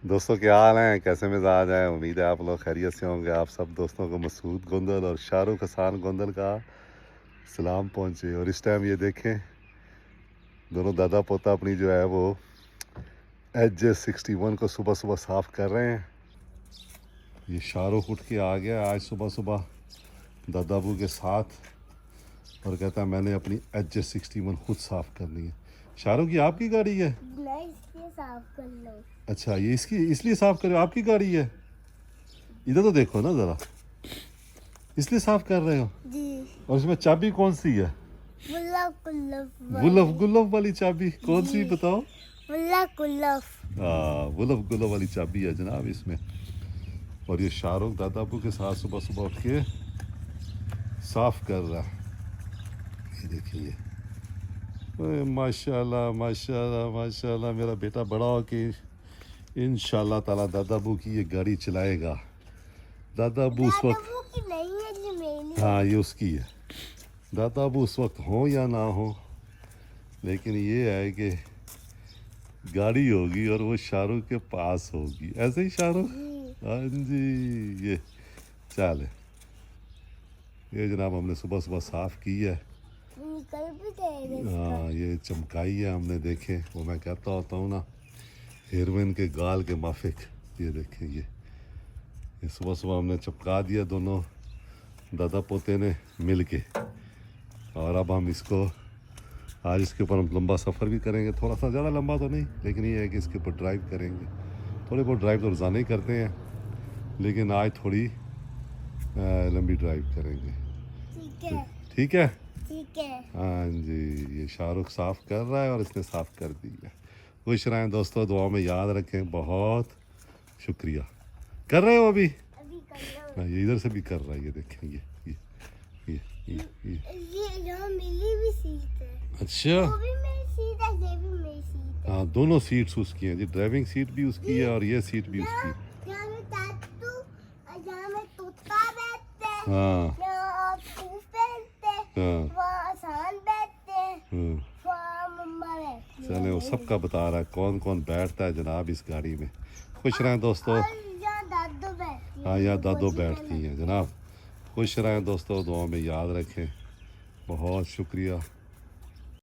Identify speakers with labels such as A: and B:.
A: दोस्तों क्या हाल हैं, कैसे मिजाज हैं। उम्मीद है आप लोग खैरियत से होंगे। आप सब दोस्तों को मसूद गोंदल और शाहरुख हसान गोंदल का सलाम पहुंचे। और इस टाइम ये देखें, दोनों दादा पोता अपनी जो है वो HJ61 को सुबह सुबह साफ़ कर रहे हैं। ये शाहरुख उठ के आ गया आज सुबह सुबह दादाबू के साथ और कहता है मैंने अपनी HJ61 खुद साफ़ करनी है। शाहरुख, ये आपकी गाड़ी है?
B: मैं इसलिए साफ कर लो।
A: अच्छा, ये इसकी इसलिए साफ़ कर रहे हो? आपकी गाड़ी है? इधर तो देखो ना ज़रा, इसलिए साफ़ कर रहे हो?
B: जी।
A: और इसमें चाबी कौन सी है?
B: गुल्लफ गुल्लफ
A: गुलफ गुलफ वाली चाबी कौन सी
B: जी।
A: बताओ?
B: गुल्लफ गुल्लफ।
A: हाँ, गुलफ गुलफ वाली चाबी है जनाब इसमें। और ये शाहरुख दादाबू के साथ सुबह सुबह उठ के साफ कर रहा है। ये देखिए ये, ओए माशाल्लाह माशाल्लाह माशाल्लाह, मेरा बेटा बड़ा हो के इंशाल्लाह ताला दादाबू की ये गाड़ी चलाएगा। दादाबू उस वक्त,
B: दादाबू की नहीं है, ये मेरी है।
A: हाँ ये उसकी है। दादाबू उस वक्त हो या ना हो, लेकिन ये है कि गाड़ी होगी और वो शाहरुख के पास होगी। ऐसे ही शाहरुख?
B: जी।
A: हाँ जी, ये चल, ये जनाब हमने सुबह सुबह साफ़ की है।
B: निकल भी जाएगा
A: हाँ, ये चमकाई है हमने, देखे वो मैं कहता होता हूँ ना, हीरोइन के गाल के माफिक। ये देखें ये सुबह सुबह हमने चमका दिया दोनों दादा पोते ने मिल के। और अब हम इसको आज इसके ऊपर हम लंबा सफ़र भी करेंगे, थोड़ा सा, ज़्यादा लंबा तो नहीं, लेकिन ये है कि इसके ऊपर ड्राइव करेंगे। थोड़े बहुत ड्राइव तो रोज़ाना ही करते हैं, लेकिन आज थोड़ी लंबी ड्राइव करेंगे।
B: ठीक है।
A: ठीक है?
B: ठीक है।
A: हाँ जी, ये शाहरुख साफ़ कर रहा है और इसने साफ़ कर दी है। खुश रहें दोस्तों, दुआ में याद रखें। बहुत शुक्रिया। कर रहे हो अभी?
B: अभी कर लो।
A: हाँ, ये इधर से भी कर रहा है। ये देखें ये ये ये
B: ये यहाँ मिली भी सीट है।
A: अच्छा,
B: वो भी मेरी सीट है, ये भी मेरी सीट है।
A: हाँ दोनों सीट्स उसकी हैं जी। ड्राइविंग सीट भी उसकी है और ये सीट भी उसकी है।
B: यहाँ में टाटू, यहाँ में तोता बैठते हैं,
A: हाँ
B: यहाँ फूफ बैठते हैं,
A: हाँ
B: वहाँ आसान बैठते हैं,
A: हाँ,
B: वहाँ मम्मा बैठती है।
A: चले वो सबका बता रहा है कौन कौन बैठता है जनाब इस गाड़ी में। खुश रहें दोस्तों।
B: और यहाँ दादू बैठती है।
A: हाँ, यहाँ दादो
B: गोदी
A: बैठती हैं जनाब। खुश रहें दोस्तों, दुआ में याद रखें। बहुत शुक्रिया।